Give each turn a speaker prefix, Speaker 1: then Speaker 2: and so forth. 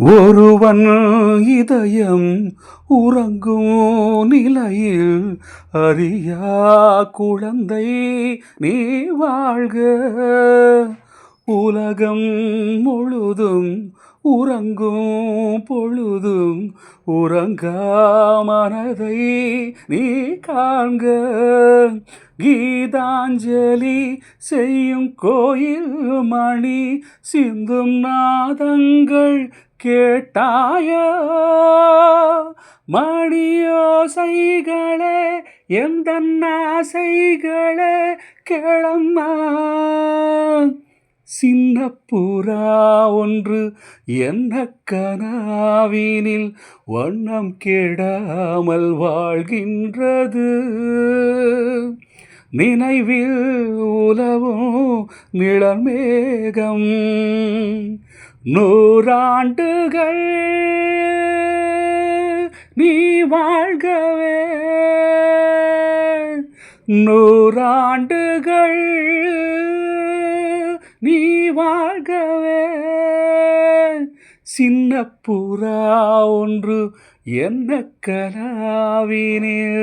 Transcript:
Speaker 1: ஒருவன் இதயம் உறங்கும் நிலையில் அறியா குழந்தை நீ வாழ்க. உலகம் முழுதும் உறங்கும் பொழுதும் உறங்கா மனதை நீ காண்க. கீதாஞ்சலி செய்யும் கோயில் மணி சிந்தும் நாதங்கள் கேட்டாயா? மணியோசைகளே எந்த ஆசைகளே கேளம்மா. சின்ன புறா ஒன்று என்ன கனாவினில் வண்ணம் கெடாமல் வாழ்கின்றது. நினைவில் உலவும் நிழல்மேகம் நூறாண்டுகள் நீ வாழ்கவே. நூறாண்டுகள் நீ வாழ்கவே. சின்ன புறா ஒன்று என்ன கனாவினில்